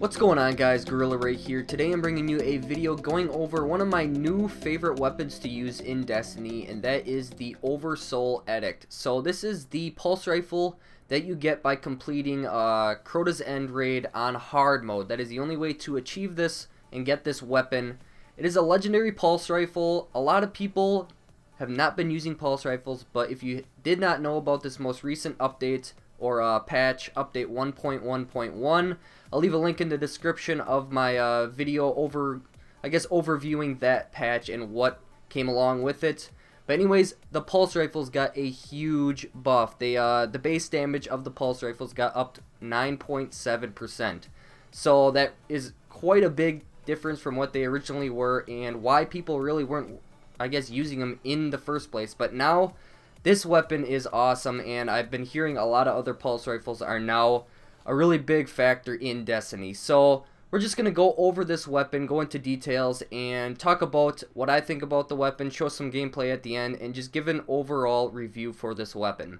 What's going on, guys? Gorilla right here. Today I'm bringing you a video going over one of my new favorite weapons to use in Destiny, and that is the Oversoul Edict. So this is the pulse rifle that you get by completing Crota's End raid on hard mode. That is the only way to achieve this and get this weapon. It is a legendary pulse rifle. A lot of people have not been using pulse rifles, but if you did not know about this most recent update or patch, update 1.1.1, I'll leave a link in the description of my video overviewing that patch and what came along with it. But anyways, the pulse rifles got a huge buff. The base damage of the pulse rifles got up to 9.7%. So that is quite a big difference from what they originally were and why people really weren't, I guess, using them in the first place. But now this weapon is awesome, and I've been hearing a lot of other pulse rifles are now a really big factor in Destiny. So we're just going to go over this weapon, go into details, and talk about what I think about the weapon, show some gameplay at the end, and just give an overall review for this weapon.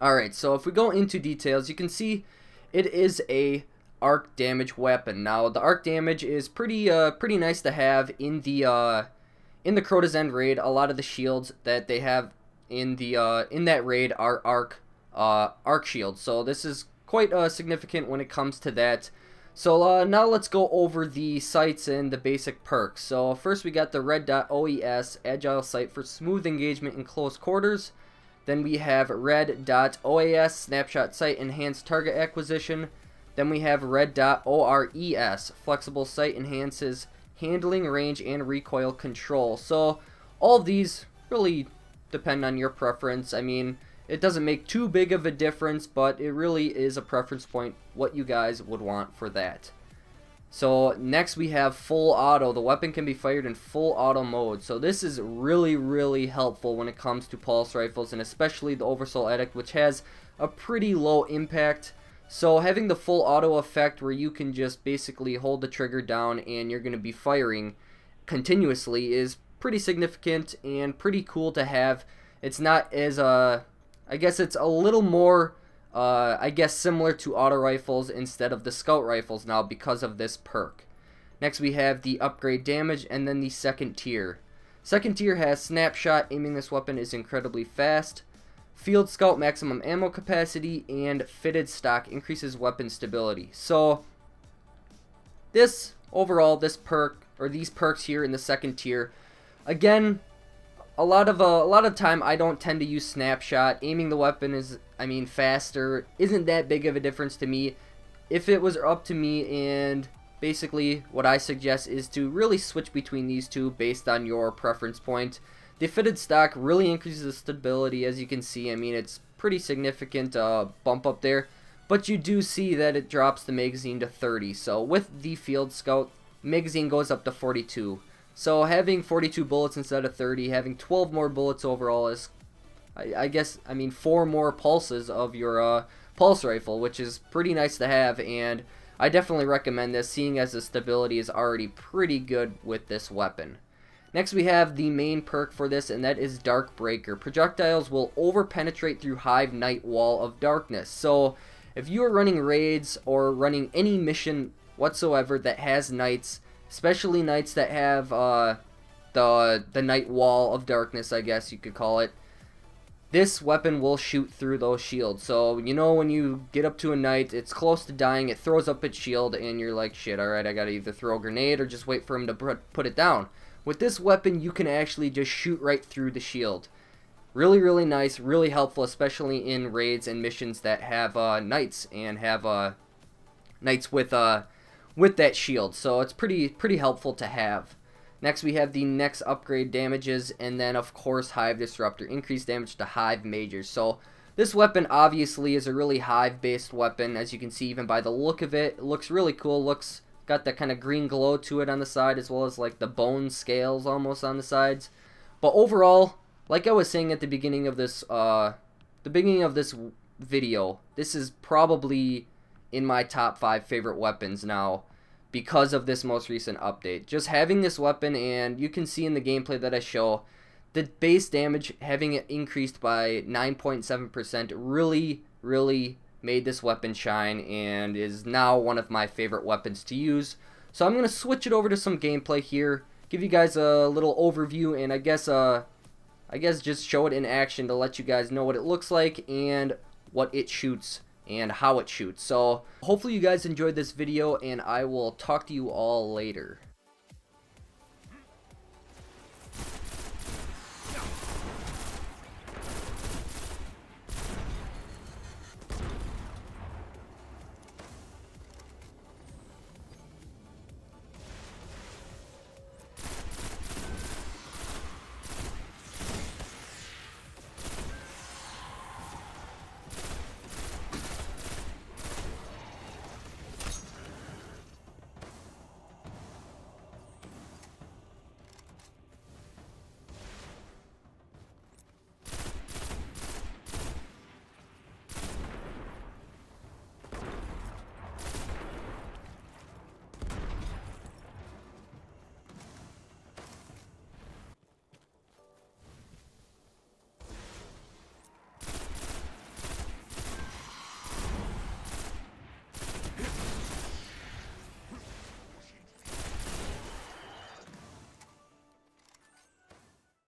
Alright, so if we go into details, you can see it is a arc damage weapon. Now, the arc damage is pretty nice to have in the Crota's End raid. A lot of the shields that they have in that raid are arc shields. So this is quite significant when it comes to that. So now let's go over the sights and the basic perks. So first we got the red dot OES agile sight for smooth engagement in close quarters. Then we have red dot OAS snapshot sight enhanced target acquisition. Then we have red dot ORES flexible sight enhances handling, range, and recoil control. So all of these really depend on your preference. I mean, it doesn't make too big of a difference, but it really is a preference point what you guys would want for that. So next we have full auto. The weapon can be fired in full auto mode. So this is really helpful when it comes to pulse rifles, and especially the Oversoul Edict, which has a pretty low impact. So having the full auto effect where you can just basically hold the trigger down and you're going to be firing continuously is pretty significant and pretty cool to have. It's not as I guess it's a little more, I guess, similar to auto rifles instead of the scout rifles now because of this perk. Next we have the upgrade damage and then the second tier. Second tier has snapshot. Aiming this weapon is incredibly fast. Field scout maximum ammo capacity, and fitted stock increases weapon stability. So this overall, this perk or these perks here in the second tier, again, a lot of time I don't tend to use snapshot. Aiming the weapon is, I mean, faster. Isn't that big of a difference to me. If it was up to me, and basically what I suggest is to really switch between these two based on your preference point. The fitted stock really increases the stability, as you can see. I mean, it's pretty significant bump up there, but you do see that it drops the magazine to 30. So with the field scout, magazine goes up to 42. So having 42 bullets instead of 30, having 12 more bullets overall is, I guess, I mean, 4 more pulses of your pulse rifle, which is pretty nice to have, and I definitely recommend this, seeing as the stability is already pretty good with this weapon. Next we have the main perk for this, and that is Dark Breaker. Projectiles will over-penetrate through Hive Night Wall of Darkness. So if you are running raids or running any mission whatsoever that has knights, especially knights that have the Night Wall of Darkness, I guess you could call it, this weapon will shoot through those shields. So, you know, when you get up to a knight, it's close to dying, it throws up its shield, and you're like, shit, alright, I gotta either throw a grenade or just wait for him to put it down. With this weapon, you can actually just shoot right through the shield. Really nice, really helpful, especially in raids and missions that have knights and have knights with that shield. So it's pretty helpful to have. Next we have the next upgrade damages, and then of course Hive Disruptor, increased damage to Hive Majors. So this weapon obviously is a really Hive based weapon, as you can see even by the look of it. It looks really cool, got that kind of green glow to it on the side, as well as like the bone scales almost on the sides. But overall, like I was saying at the beginning of this video, this is probably in my top 5 favorite weapons now because of this most recent update. Just having this weapon, and you can see in the gameplay that I show, the base damage having it increased by 9.7% really made this weapon shine and is now one of my favorite weapons to use. So I'm going to switch it over to some gameplay here, give you guys a little overview, and I guess just show it in action to let you guys know what it looks like and what it shoots and how it shoots. So hopefully you guys enjoyed this video, and I will talk to you all later.